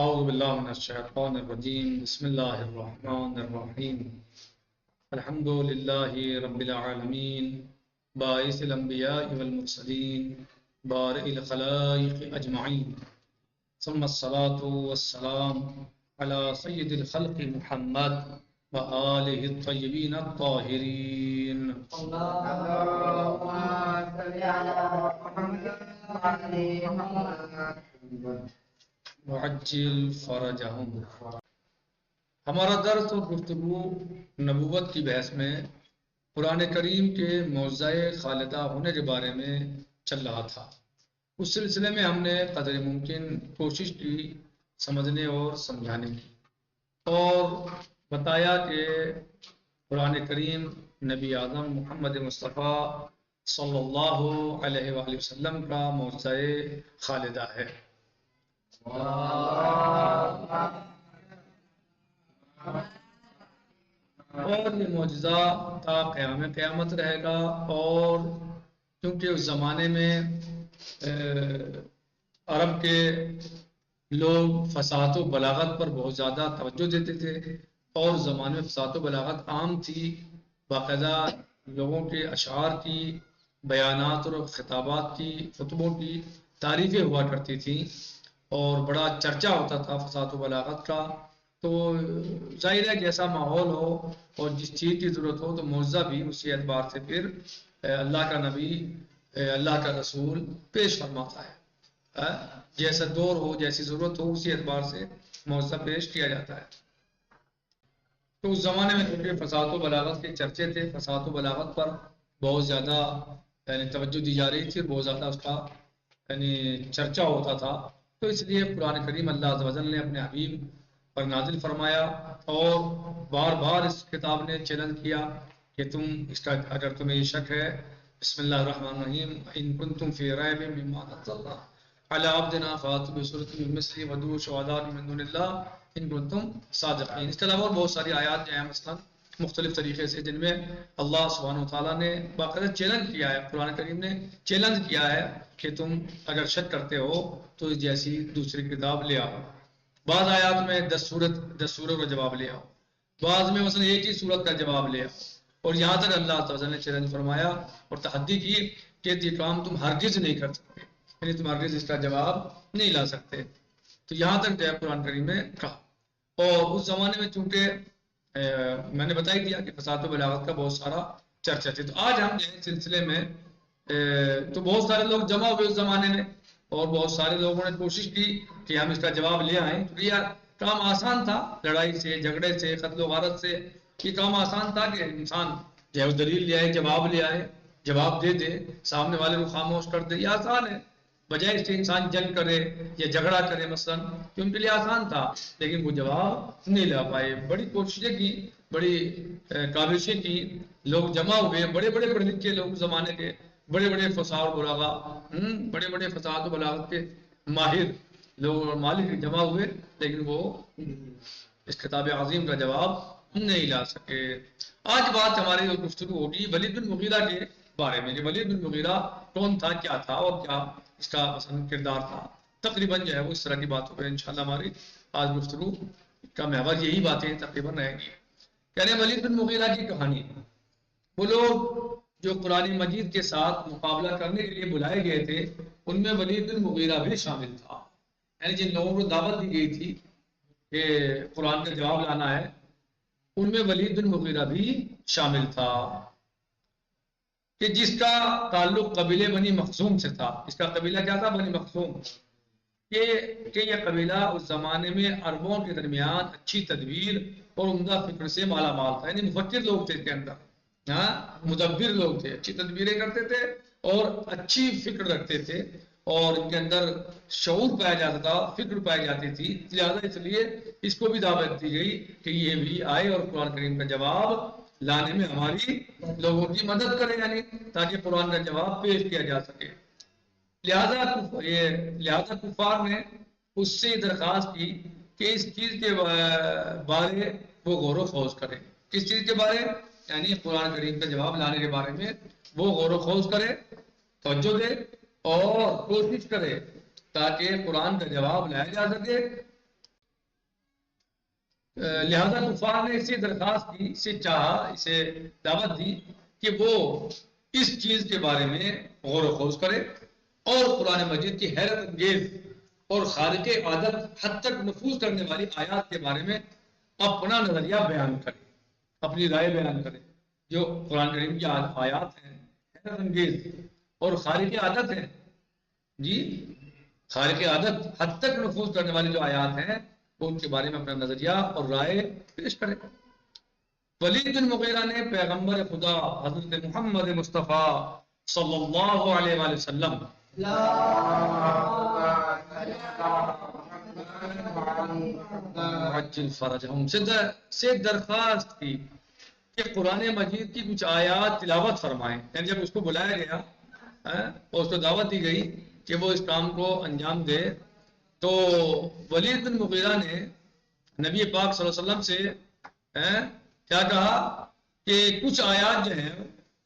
أعوذ بالله من الشيطان الرجيم بسم الله الرحمن الرحيم الحمد لله رب العالمين باعث الأنبياء والمرسلين بارئ الخلائق أجمعين ثم الصلاة والسلام على سيد الخلق محمد وآله الطيبين الطاهرين اللهم صل على محمد وعلى محمد وعجل فرجهم۔ ہمارا درس اور گفتگو نبوت کی بحث میں قرآن کریم کے معجزہ خالدہ ہونے کے بارے میں چل رہا تھا۔ اس سلسلے میں ہم نے قدر ممکن کوشش کی سمجھنے اور سمجھانے کی، اور بتایا کہ قرآن کریم نبی اعظم محمد مصطفیٰ صلی اللہ علیہ وآلہ وسلم کا معجزہ خالدہ ہے۔ اور یہ معجزہ تا قیامت رہے گا، اور کیونکہ اس زمانے میں عرب کے لوگ فصاحت و بلاغت پر بہت زیادہ توجہ دیتے تھے، اور زمانے میں فصاحت و بلاغت عام تھی، باقاعدہ لوگوں کے اشعار کی، بیانات اور خطابات کی، خطبوں کی تعریفیں ہوا کرتی تھیں، اور بڑا چرچا ہوتا تھا فصاحت و بلاغت کا۔ تو ظاہر ہے کہ ایسا ماحول ہو اور جس چیز کی ضرورت ہو تو معجزہ بھی اسی اعتبار سے پھر اللہ کا نبی، اللہ کا رسول پیش فرماتا ہے۔ جیسا دور ہو، جیسی ضرورت ہو، اسی اعتبار سے معجزہ پیش کیا جاتا ہے۔ تو اس زمانے میں کیونکہ فصاحت و بلاغت کے چرچے تھے، فصاحت و بلاغت پر بہت زیادہ توجہ دی جا رہی تھی، بہت زیادہ اس کا چرچا ہوتا تھا، تو اس لیے قرآن کریم اللہ عز و جل نے اپنے حبیب پر نازل فرمایا، اور بار بار اس کتاب نے چیلنج کیا کہ تم اس کا اگر تمہیں یہ شک ہے، بسم اللہ الرحمن الرحیم ان کنتم فی ریب مما نزلنا علی عبدنا فاتوا بسورۃ من مثلہ وادعوا شہداءکم من دون اللہ ان کنتم صادقین۔ اس کے علاوہ اور بہت ساری آیات جو ہیں مثلا مختلف طریقے سے، جن میں اللہ سبحانہ وتعالیٰ نے باقاعدہ چیلنج کیا ہے، قرآن کریم نے چیلنج کیا ہے کہ تم اگر شک کرتے ہو تو جیسی دوسری کتاب لے آؤ۔ بعض آیات میں 10 سورت کا جواب لے آؤ، بعض میں مثلا ایک ہی سورت کا جواب لے آؤ، اور یہاں تک اللہ تعالیٰ نے چیلنج فرمایا اور تحدی کی کہ یہ کام تم ہرگز نہیں کر سکتے، یعنی تم ہرگز اس کا جواب نہیں لا سکتے۔ تو یہاں تک جو ہے قرآن کریم نے کہا، اور اس زمانے میں چونکہ میں نے بتا ہی دیا کہ فصاحت و بلاغت کا بہت سارا چرچا تھا، تو آج ہم جو ہے سلسلے میں تو بہت سارے لوگ جمع ہوئے اس زمانے میں، اور بہت سارے لوگوں نے کوشش کی کہ ہم اس کا جواب لے آئیں، کیونکہ یہ کام آسان تھا، لڑائی سے، جھگڑے سے، قتل و غارت سے یہ کام آسان تھا کہ انسان جو ہے دلیل لے آئے، جواب لے آئے، جواب دے دے، سامنے والے کو خاموش کر دے، یہ آسان ہے، بجائے اس سے انسان جنگ کرے یا جھگڑا کرے مثلا، کہ ان کے لیے آسان تھا، لیکن وہ جواب نہیں لا پائے۔ بڑی کوششیں کی، بڑی کاوشیں کی، لوگ جمع ہوئے، بڑے بڑے پڑھے لکھے لوگ زمانے کے، بڑے بڑے فصاح و بلاغا، بڑے بڑے فصاحت و بلاغت کے ماہر لوگ اور مالک جمع ہوئے، لیکن وہ اس کتاب عظیم کا جواب نہیں لا سکے۔ آج بات ہماری گفتگو ہوگی ولید بن مغیرہ کے بارے میں، کہ ولید بن مغیرہ کون تھا، کیا تھا، اور کیا اس کا مثلا کردار تھا۔ تقریباً جو ہے وہ اس طرح کی باتوں پہ انشاءاللہ ہماری آج گفتگو کا محور یہی باتیں تقریباً رہیں گی۔ کہنے ولید بن مغیرہ کی کہانی، وہ لوگ جو قرآن مجید کے ساتھ مقابلہ کرنے کے لیے بلائے گئے تھے، ان میں ولید بن مغیرہ بھی شامل تھا، یعنی جن لوگوں کو دعوت دی گئی تھی کہ قرآن کا جواب لانا ہے، ان میں ولید بن مغیرہ بھی شامل تھا، کہ جس کا تعلق قبیلے بنی مخزوم سے تھا۔ اس کا قبیلہ کیا تھا؟ بنی مخزوم، کہ یہ قبیلہ اس زمانے میں عربوں کے درمیان اچھی تدبیر اور عمدہ فکر سے مالا مال تھا، یعنی مفکر لوگ تھے اس کے اندر، مدبر لوگ تھے، اچھی تدبیریں کرتے تھے اور اچھی فکر رکھتے تھے، اور ان کے اندر شعور پایا جاتا تھا، فکر پائی جاتی تھی، لہٰذا اس لیے اس کو بھی دعوت دی گئی کہ یہ بھی آئے اور قرآن کریم کا جواب لانے میں ہماری لوگوں کی مدد کرے، یعنی تاکہ قرآن کا جواب پیش کیا جا سکے۔ لہذا کفار نے اس سے درخواست کی کہ اس چیز کے بارے وہ غور و خوض کرے۔ کس چیز کے بارے؟ یعنی قرآن کریم کا جواب لانے کے بارے میں وہ غور و خوض کرے، توجہ دے اور کوشش کرے تاکہ قرآن کا جواب لایا جا سکے، لہذا کفار نے اسے درخواست کی، اسے چاہا، اسے دعوت دی کہ وہ اس چیز کے بارے میں غور و خوض کرے اور قرآن مجید کی حیرت انگیز اور خارق عادت حد تک نفوذ کرنے والی آیات کے بارے میں اپنا نظریہ بیان کرے، اپنی رائے بیان کرے۔ جو قرآن کریم کی آیات ہیں حیرت انگیز اور خارق عادت ہیں، جی خارق عادت حد تک نفوذ کرنے والی جو آیات ہیں وہ ان کے بارے میں اپنا نظریہ اور رائے پیش کرے۔ ولید بن مغیرہ نے پیغمبر خدا حضرت محمد مصطفیٰ صلی اللہ علیہ وآلہ وسلم عجل فرجہم سے درخواست کی کہ قرآن مجید کی کچھ آیات تلاوت فرمائیں۔ یعنی جب اس کو بلایا گیا اور اس کو دعوت دی گئی کہ وہ اس کام کو انجام دے، تو ولید بن مغیرہ نے نبی پاک صلی اللہ علیہ وسلم سے کیا کہا کہ کچھ آیات جو ہیں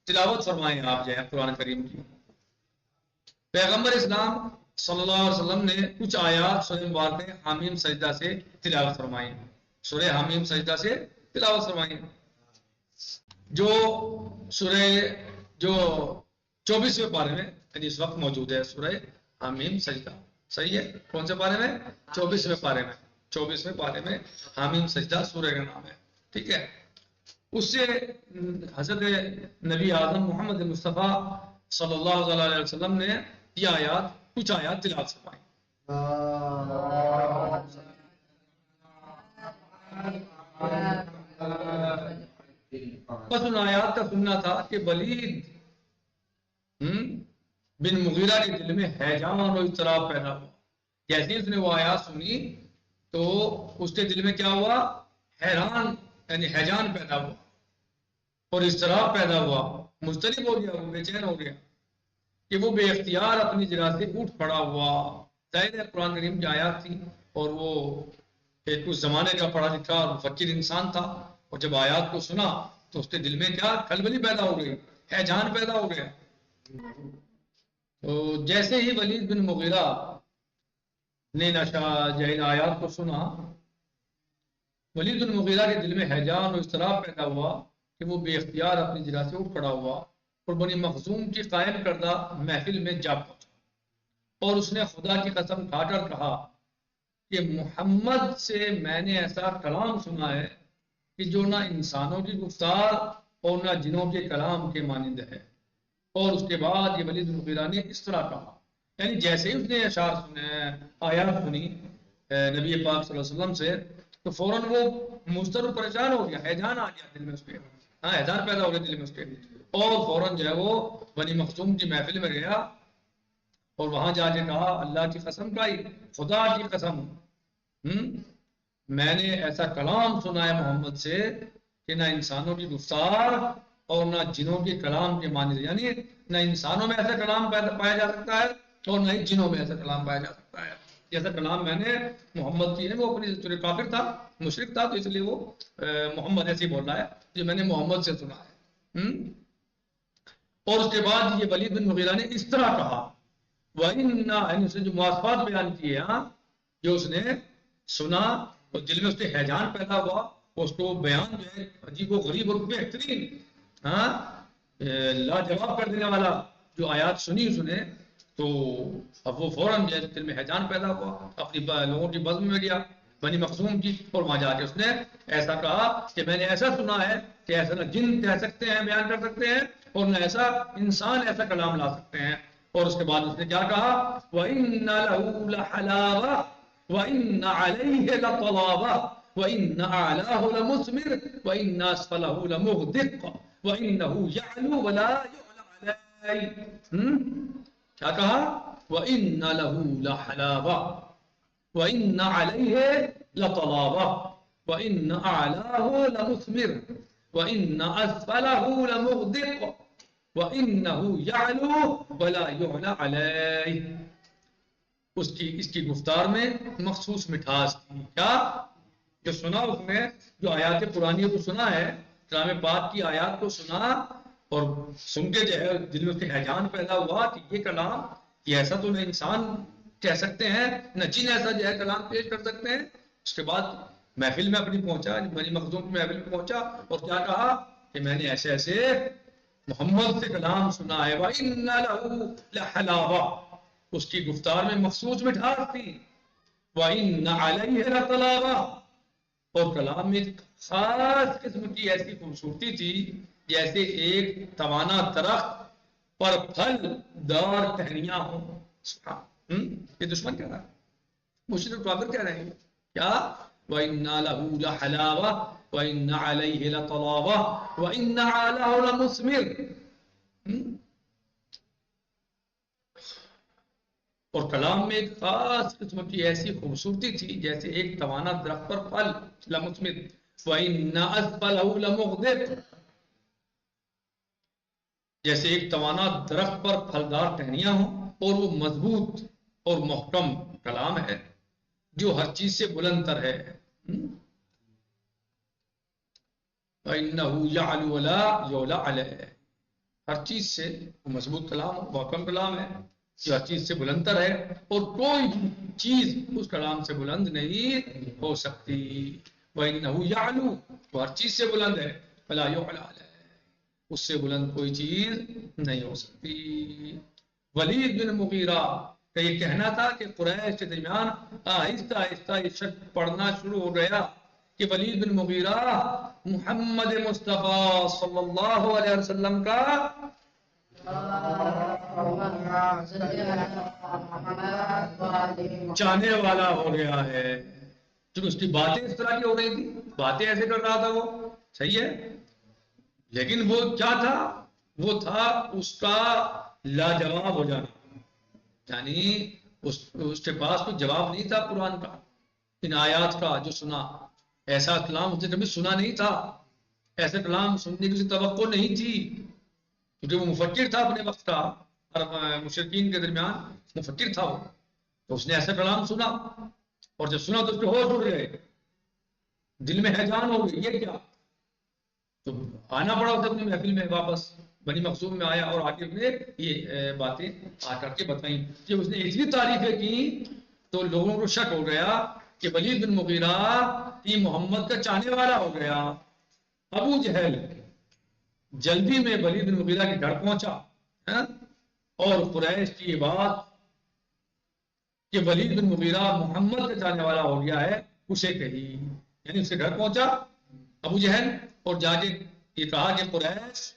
تلاوت فرمائیں آپ جو ہے قرآن کریم کی۔ پیغمبر اسلام صلی اللہ علیہ وسلم نے کچھ آیات سورہ مبارکہ حامیم سجدہ سے تلاوت فرمائیں، سورہ حامیم سجدہ سے تلاوت فرمائیں، جو سورہ جو 24ویں پارے میں یعنی اس وقت موجود ہے سورہ حامیم سجدہ۔ صحیح ہے؟ کون سے پارے میں؟ 24ویں پارے میں، 24ویں پارے میں حامیم سجدہ سورہ کا نام ہے، ٹھیک ہے۔ اس سے حضرت نبی اعظم محمد مصطفیٰ صلی اللہ علیہ وسلم نے یہ آیات کچھ آیات تلاوت فرمائیں۔ بس ان آیات کا سننا تھا کہ ولید بن مغیرہ کے دل میں ہیجان اور اضطراب پیدا ہوا۔ جیسے اس نے وہ آیات سنی تو اس کے دل میں کیا ہوا؟ حیران یعنی ہیجان پیدا ہوا اور اضطراب پیدا ہوا، مضطرب ہو گیا، وہ بے چین ہو گیا کہ وہ بے اختیار اپنی جگہ سے اٹھ پڑا ہوا۔ ظاہر ہے قرآن کریم کی آیات تھی اور وہ ایک اس زمانے کا پڑھا لکھا اور مفکر انسان تھا، اور جب آیات کو سنا تو اس کے دل میں کیا کھلبلی پیدا ہو گئی، ہیجان پیدا ہو گیا۔ تو جیسے ہی ولید بن مغیرہ نے جہل آیات کو سنا، ولید بن مغیرہ کے دل میں ہیجان اور اضطراب پیدا ہوا کہ وہ بے اختیار اپنی جگہ سے اٹھ پڑا ہوا اور بنی مخزوم کی قائم کردہ محفل میں جا پہنچا، اور اس نے خدا کی قسم کھا کر کہا کہ محمد سے میں نے ایسا کلام سنا ہے کہ جو نہ انسانوں کی گفتار اور نہ جنوں کے کلام کے مانند ہے۔ اور اس کے بعد یہ ولید بن مغیرہ نے اس طرح کہا، یعنی جیسے ہی اس نے اشعار سنے، آیات سنی نبی پاک صلی اللہ علیہ وسلم سے، تو فوراً وہ مضطرب پریشان ہو گیا، ہیجان آ گیا دل میں اس کے، ہیجان پیدا ہو گیا دل میں اس کے، اور فوراً جو ہے وہ بنی مخزوم کی محفل میں گیا اور وہاں جا کے کہا اللہ کی قسم کھائی، خدا کی قسم میں نے ایسا کلام سنا ہے محمد سے کہ نہ انسانوں کی گفتار اور نہ جنوں کے کلام کے مانند، یعنی نہ انسانوں میں ایسا کلام پایا جا سکتا ہے اور نہ ہی جنوں میں ایسا کلام پایا جا سکتا ہے۔ جیسا کلام میں نے محمد کی ہے، وہ اپنی چونکہ کافر تھا، مشرک تھا، تو اس لیے وہ محمد ایسے ہی بول رہا ہے جو میں نے محمد سے سنا ہے۔ اور اس کے بعد یہ ولید بن مغیرہ نے اس طرح کہا، یعنی اس نے جو مواصفات بیان کیے جو اس نے سنا اور دل میں اس کے ہیجان پیدا ہوا، اس کو بیان جو ہے عجیب و غریب اور بہترین لاجواب کر دینے والا جو آیات سنی اس نے، تو اب وہ فوراً جو ہے دل میں ہیجان پیدا ہوا، اپنی لوگوں کی بزم میں گیا بنی مخزوم کی، اور وہاں جا کے اس نے ایسا کہا کہ میں نے ایسا سنا ہے کہ ایسا نہ جن کہہ سکتے ہیں، بیان کر سکتے ہیں، اور نہ ایسا انسان ایسا کلام لا سکتے ہیں۔ اور اس کے بعد اس نے کیا کہا، وَإِنَّ لَهُ لَحَلَاوَةً وَإِنَّ عَلَيْهِ لَطَلَابَةً وَإِنَّ أَعْلَاهُ لَمُثْمِرٌ وَإِنَّ أَسْفَلَهُ لَمُغْدِقٌ وَإِنَّهُ يَعْلُو وَلَا يُعْلَى عَلَيْهِ۔ کیا کہا؟ وَإِنَّ لَهُ لَحَلَاوَةً وَإِنَّ عَلَيْهِ لَطَلَابَةً وَإِنَّ أَعْلَاهُ لَمُثْمِرٌ وَإِنَّ أَسْفَلَهُ لَمُغْدِقٌ وَإِنَّهُ يَعْلُو وَلَا يُعْلَى عَلَيْهِ۔ اس کی گفتار میں مخصوص مٹھاس تھی۔ کیا؟ جو سنا اس نے، جو آیات قرآنیہ کو سنا ہے، کلام پاک کی آیات کو سنا، اور سن کے جو ہے دل میں اس کے ہیجان پیدا ہوا کہ یہ کلام، یہ ایسا تو نہ انسان کہہ سکتے ہیں، نہ جن ایسا جو ہے کلام پیش کر سکتے ہیں۔ اس کے بعد محفل میں اپنی پہنچا، بنی مخزوم کی محفل میں پہنچا اور کیا کہا کہ میں نے ایسے ایسے محمد سے کلام سنا ہے، وَإِنَّ لَهُ لَحَلَاوَةً، اس کی گفتار میں مخصوص مٹھاس تھی، وَإِنَّ عَلَيْهِ لَطَلَاوَةً، اور کلام میں ایک خاص قسم کی ایسی خوبصورتی تھی جیسے ایک توانا درخت پر پھل دار ٹہنیاں ہوں۔ یہ دشمن کہہ رہا ہے، مشرک کافر کہہ رہے ہیں کیا؟ وَإِنَّ لَهُ لَحَلَاوَةً وَإِنَّ عَلَيْهِ لَطَلَاوَةً وَإِنَّ عَلَىٰ لَمُثْمِرٌ، اور کلام میں ایک خاص قسم کی ایسی خوبصورتی تھی جیسے ایک توانا درخت پر پھل لمثمر، وَإِنَّ أَسْفَلَهُ لَمُغْدِقٌ، جیسے ایک توانا درخت پر پھلدار ٹہنیاں ہوں، اور وہ مضبوط اور محکم کلام ہے جو ہر چیز سے بلند تر ہے۔ وَإِنَّهُ يَعْلُو وَلَا يُعْلَى عَلَيْهِ، ہر چیز سے وہ مضبوط کلام محکم کلام ہے جو ہر چیز سے بلند تر ہے، اور کوئی بھی چیز اس کلام سے بلند نہیں ہو سکتی۔ وَإِنَّهُ يَعْلُو، وہ ہر چیز سے بلند ہے، وَلَا يُعْلَى عَلَيْهِ، اس سے بلند کوئی چیز نہیں ہو سکتی۔ ولید بن مغیرہ کا یہ کہنا تھا کہ قریش کے درمیان آہستہ آہستہ یہ شک پڑنا شروع ہو گیا کہ ولید بن مغیرہ محمد مصطفیٰ صلی اللہ علیہ وسلم کا چاہنے والا ہو گیا ہے، کیونکہ اس کی باتیں اس طرح کی ہو رہی تھی، باتیں ایسے کر رہا تھا وہ، صحیح ہے، لیکن وہ کیا تھا؟ وہ تھا اس کا لاجواب ہو جانا، یعنی اس کے پاس کوئی جواب نہیں تھا قرآن کا، ان آیات کا جو سنا، ایسا کلام اس نے کبھی سنا نہیں تھا، ایسے کلام سننے کی اسے توقع نہیں تھی، کیونکہ وہ مفکر تھا اپنے وقت کا، اور مشرکین کے درمیان مفکر تھا وہ، تو اس نے ایسا کلام سنا، اور جب سنا تو اس کے ہوش اڑ گئے، دل میں ہیجان ہو گئی، یہ کیا؟ تو آنا پڑا اسے اپنی محفل میں واپس، بنی مخزوم میں آیا اور آ کے نے یہ باتیں آ کر کے بتائیں۔ جب اس نے اتنی تعریفیں کی تو لوگوں کو شک ہو گیا کہ ولید بن مغیرہ یہ محمد کا چاہنے والا ہو گیا۔ ابو جہل جلدی میں ولید بن مغیرہ کے گھر پہنچا اور قریش کی یہ بات کہ ولید بن مغیرہ محمد کا چاہنے والا ہو گیا ہے اسے کہی، یعنی اس کے گھر پہنچا ابو جہل اور جا کے یہ کہا کہ قریش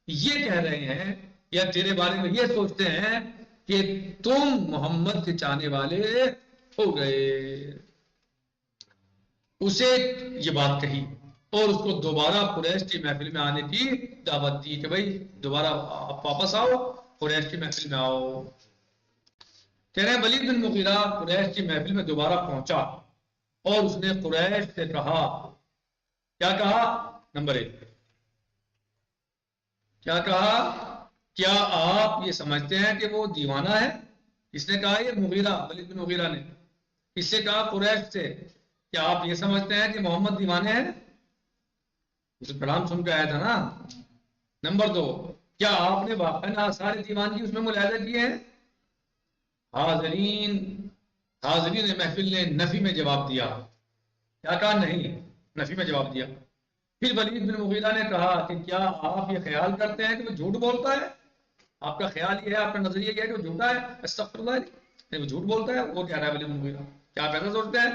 یہ کہہ رہے ہیں یا تیرے بارے میں یہ سوچتے ہیں کہ تم محمد کے چاہنے والے ہو گئے۔ اسے یہ بات کہی اور اس کو دوبارہ قریش کی محفل میں آنے کی دعوت دی کہ بھائی دوبارہ آپ واپس آؤ، قریش کی محفل میں آؤ۔ کہہ رہے ہیں ولید بن مغیرہ قریش کی محفل میں دوبارہ پہنچا اور اس نے قریش سے کہا، کیا کہا؟ نمبر 1 کیا کہا؟ کیا آپ یہ سمجھتے ہیں کہ وہ دیوانہ ہے؟ اس نے کہا، یہ مغیرہ ولید بن مغیرہ نے اس سے کہا قریش سے، کیا آپ یہ سمجھتے ہیں کہ محمد دیوانے ہیں؟ اسے کلام سن کے آیا تھا نا۔ نمبر 2 کیا آپ نے واقعا سارے دیوانگی اس میں ملاحظہ کیے ہیں؟ حاضرین محفل نے نفی میں جواب دیا، کیا کہا؟ نہیں، نفی میں جواب دیا۔ پھر ولید بن مغیرہ نے کہا کہ کیا آپ یہ خیال کرتے ہیں کہ وہ جھوٹ بولتا ہے؟ آپ کا خیال یہ ہے، آپ کا نظریہ یہ ہے کہ وہ جھوٹا ہے؟ استغفر اللہ، نہیں وہ جھوٹ بولتا ہے؟ وہ کہہ رہا ہے ولید بن مغیرہ، کیا آپ ایسا سوچتے ہیں؟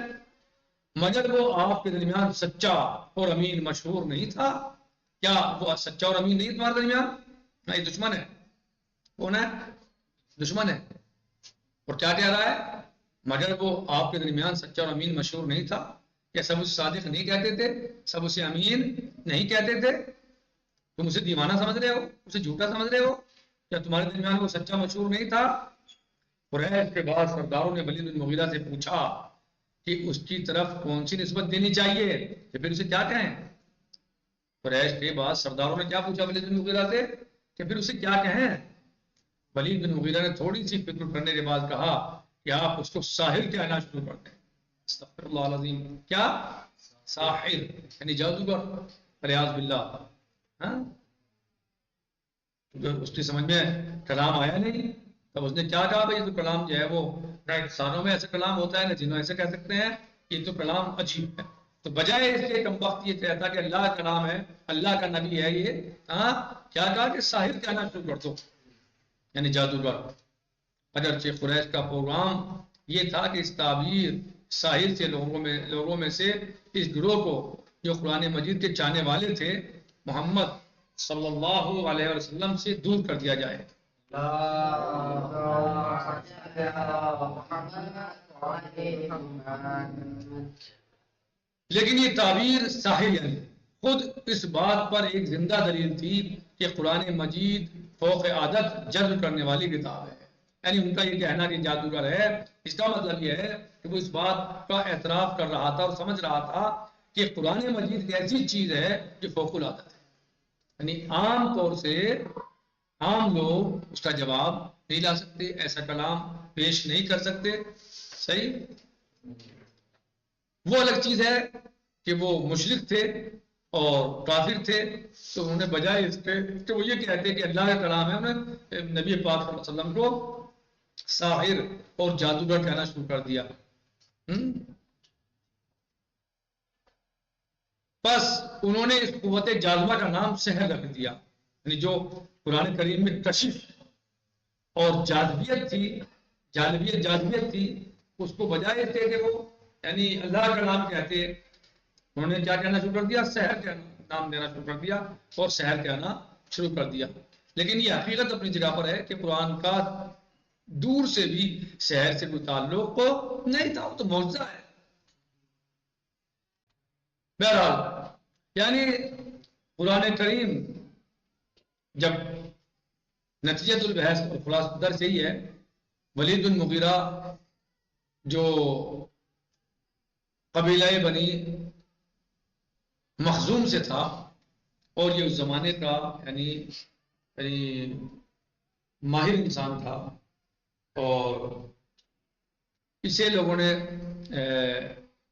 مگر وہ آپ کے درمیان سچا اور امین مشہور نہیں تھا؟ کیا وہ سچا اور امین نہیں تمہارے درمیان؟ نہیں، دشمن ہے۔ کون ہے؟ دشمن ہے۔ اور کیا کہہ رہا ہے؟ مگر وہ آپ کے درمیان سچا اور امین مشہور نہیں تھا؟ کیا سب اسے صادق نہیں کہتے تھے؟ سب اسے امین نہیں کہتے تھے؟ تم اسے دیوانہ سمجھ رہے ہو، اسے جھوٹا سمجھ رہے ہو؟ کیا تمہارے درمیان وہ سچا مشہور نہیں تھا؟ قریش کے بعد سرداروں نے ولید بن مغیرہ سے پوچھا کہ اس کی طرف کون سی نسبت دینی چاہیے، کہ پھر اسے کیا کہیں؟ قریش کے بعد سرداروں نے کیا پوچھا ولید بن مغیرہ سے کہ پھر اسے کیا کہیں؟ ولید بن مغیرہ نے تھوڑی سی فکر کرنے کے بعد کہا کہ آپ اس کو ساحر کہنا شروع کر دیں۔ استغفر اللہ العظیم، کیا؟ ساحر یعنی جادوگر، فریاض باللہ۔ ہاں، اس کی سمجھ میں کلام آیا نہیں، تب اس نے کیا کہا؟ بھائی یہ تو کلام جو ہے وہ نہ انسانوں میں ایسا کلام ہوتا ہے نہ جنوں ایسے کہہ سکتے ہیں، یہ تو کلام عجیب ہے۔ تو بجائے اس کے کم وقت یہ کہتا کہ اللہ کا نام ہے، اللہ کا نبی ہے یہ، ہاں کیا کہا کہ ساحر کہنا شروع کر دو، یعنی جادوگر۔ اگرچہ قریش کا پروگرام یہ تھا کہ اس تعبیر ساحر سے لوگوں میں سے اس گروہ کو جو قرآن مجید کے چاہنے والے تھے محمد صلی اللہ علیہ وسلم سے دور کر دیا جائے۔ لیکن یہ تعبیر ساحر یعنی خود اس بات پر ایک زندہ دلیل تھی کہ قرآن مجید فوق عادت جذب کرنے والی کتاب ہے۔ یعنی ان کا یہ کہنا کہ جادوگر ہے، اس کا مطلب یہ ہے کہ وہ اس بات کا اعتراف کر رہا تھا اور سمجھ رہا تھا کہ قرآن مجید ایک ایسی چیز ہے جو فوق العادت ہے، یعنی عام طور سے عام لوگ اس کا جواب نہیں لا سکتے، ایسا کلام پیش نہیں کر سکتے۔ صحیح؟ وہ الگ چیز ہے کہ وہ مشرک تھے اور کافر تھے، تو انہوں نے بجائے اس کے کہ وہ یہ کہتے کہ اللہ کا کلام ہے، انہوں نے نبی پاک صلی اللہ علیہ وسلم کو ساحر اور جادوگر کہنا شروع کر دیا۔ بس انہوں نے اس قوت جاذبہ کا نام سحر رکھ دیا، یعنی جو قرآن کریم میں کشف اور جاذبیت تھی اس کو بجائے تھے کہ وہ یعنی اللہ کا نام کہتے، انہوں نے کیا کہنا شروع کر دیا؟ سحر کا نام دینا شروع کر دیا اور سحر کہنا شروع کر دیا۔ لیکن یہ حقیقت اپنی جگہ پر ہے کہ قرآن کا دور سے بھی سحر سے کوئی تعلق نہیں تھا، وہ تو معجزہ ہے۔ بہرحال یعنی قرآن کریم جب نتیجۃ البحث اور خلاصہ درس یہی ہے، ولید بن مغیرہ جو قبیلہ بنی مخزوم سے تھا اور یہ اس زمانے کا یعنی ماہر انسان تھا، اور اسے لوگوں نے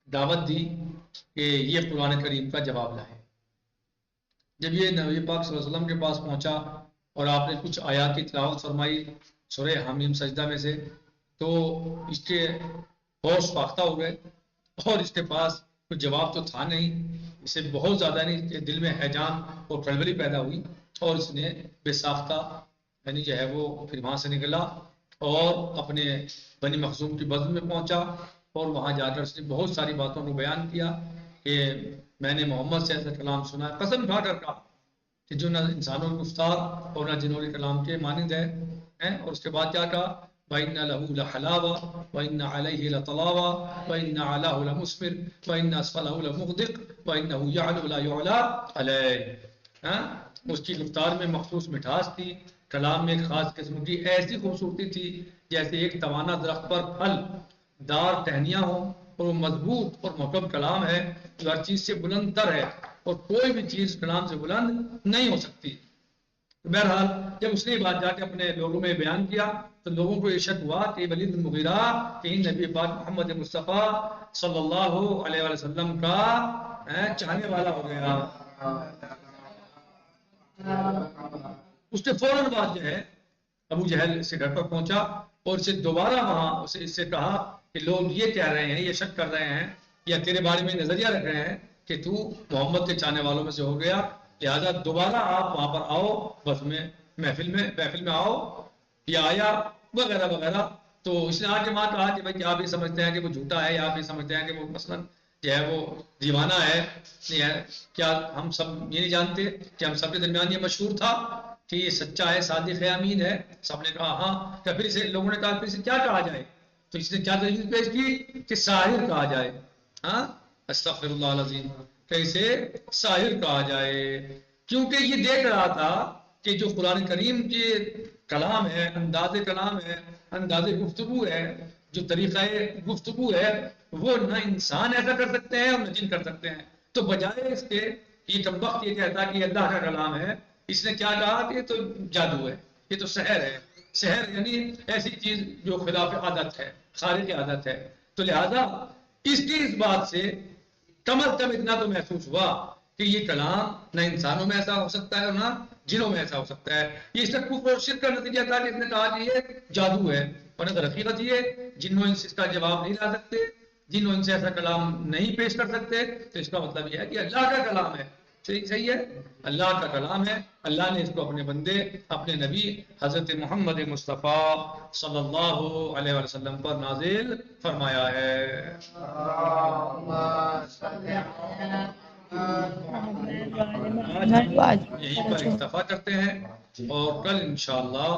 دعوت دی کہ یہ قرآن کریم کا جواب لائے۔ جب یہ نبی پاک صلی اللہ علیہ وسلم کے پاس پہنچا اور آپ نے کچھ آیات کی تلاوت فرمائی سورہ حمیم سجدہ میں سے، تو اس کے ہوش فاختہ ہو گئے اور اس کے پاس کوئی جواب تو تھا نہیں، اسے بہت زیادہ نہیں کہ دل میں ہیجان اور کھلبلی پیدا ہوئی، اور اس نے بے ساختہ یعنی جو ہے وہ پھر وہاں سے نکلا اور اپنے بنی مخزوم کی بزم میں پہنچا، اور وہاں جا کر اس نے بہت ساری باتوں کو بیان کیا کہ میں نے محمد سے ایسا کلام سنا ہے، قسم کھا کر کہا کہ جو نہ انسانوں کے گفتار اور نہ جنوں کے کلام کے مانند ہے، اور اس کے بعد کیا کہا؟ وَإِنَّ لَهُ لَحَلَاوَةً وَإِنَّ عَلَيْهِ لَطَلَاوَةً وَإِنَّ عَلَاهُ لَمُسْمِرٌ وَإِنَّ أَسْفَلَهُ لَمُغْدِقٌ وَإِنَّهُ يَعْلُو وَلَا يُعْلَى عَلَيْهِ۔ اس کی گفتار میں مخصوص مٹھاس تھی، کلام میں ایک خاص قسم کی ایسی خوبصورتی تھی جیسے ایک توانا درخت پر پھل دار ٹہنیاں ہوں، اور وہ مضبوط اور محکم کلام ہے جو ہر چیز سے بلند تر ہے، اور کوئی بھی چیز کلام سے بلند نہیں ہو سکتی۔ بہرحال جب اس نے یہ بات جا کے اپنے لوگوں میں بیان کیا تو لوگوں کو یہ شک ہوا کہ ولید بن مغیرہ کہ نبی پاک محمد مصطفیٰ صلی اللہ علیہ وسلم کا چاہنے والا ہو گیا۔ اس کے فوراً بعد جو ہے ابو جہل سے گھر پر پہنچا اور اسے دوبارہ وہاں اس سے کہا کہ لوگ یہ کہہ رہے ہیں، یہ شک کر رہے ہیں یا تیرے بارے میں نظریہ رکھ رہے ہیں کہ تو محمد کے چاہنے والوں میں سے ہو گیا، لہذا دوبارہ آپ وہاں پر آؤ، بس محفل میں آؤ یا آیا وغیرہ وغیرہ۔ تو اس نے آگے وہاں کہا کہ بھائی کیا آپ یہ سمجھتے ہیں کہ وہ جھوٹا ہے، یا آپ یہ سمجھتے ہیں کہ وہ مثلاً جو ہے وہ دیوانہ ہے، کیا ہم سب یہ نہیں جانتے کہ ہم سب کے درمیان یہ مشہور تھا کہ یہ سچا ہے، صادق ہے، امین ہے؟ سب نے کہا ہاں۔ یا پھر اسے لوگوں نے کہا پھر اسے کیا کہا جائے؟ تو اس نے کیا دلیل پیش کی کہ ساحر کہا جائے۔ ہاں استغفر اللہ العظیم، کہ اسے ساحر کہا جائے، کیونکہ یہ دیکھ رہا تھا کہ جو قرآن کریم کے کلام ہے، انداز کلام ہے، انداز گفتگو ہے، جو طریقہ گفتگو ہے، وہ نہ انسان ایسا کر سکتے ہیں اور نہ جن کر سکتے ہیں۔ تو بجائے اس کے یہ کم وقت یہ کہتا کہ یہ اللہ کا کلام ہے، اس نے کیا کہا کہ یہ تو جادو ہے، یہ تو سحر ہے۔ سحر یعنی ایسی چیز جو خلاف عادت ہے، خارج عادت ہے۔ تو لہذا اس کی اس بات سے کم از کم اتنا تو محسوس ہوا کہ یہ کلام نہ انسانوں میں ایسا ہو سکتا ہے اور نہ جنوں میں ایسا ہو سکتا ہے۔ یہ اس کفر اور شرک کا نتیجہ تھا کہ اس نے کہا کہ یہ جادو ہے، اور اگر حقیقت یہ جنوں اس کا جواب نہیں لا سکتے جن لوگ ان سے ایسا کلام نہیں پیش کر سکتے تو اس کا مطلب یہ ہے کہ اللہ کا کلام ہے. صحیح ہے، اللہ کا کلام ہے. اللہ نے اس کو اپنے بندے، اپنے نبی حضرت محمد مصطفیٰ صلی اللہ علیہ وسلم پر نازل فرمایا ہے. آج ہم یہیں پر اکتفا کرتے ہیں اور کل انشاءاللہ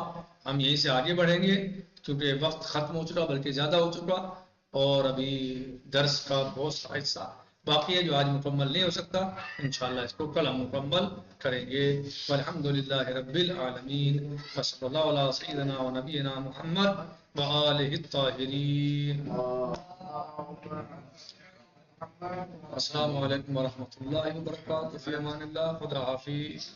ہم یہیں سے آگے بڑھیں گے، کیونکہ وقت ختم ہو چکا بلکہ زیادہ ہو چکا، اور ابھی درس کا بہت سا حصہ باقی ہے جو آج مکمل نہیں ہو سکتا. انشاءاللہ اس کو کل ہم مکمل کریں گے. والحمدللہ رب العالمین، وصلی اللہ علی سیدنا و نبینا محمد وآلہ الطاہرین. السلام علیکم ورحمۃ اللہ وبرکاتہ. فی امان اللہ. خدا حافظ.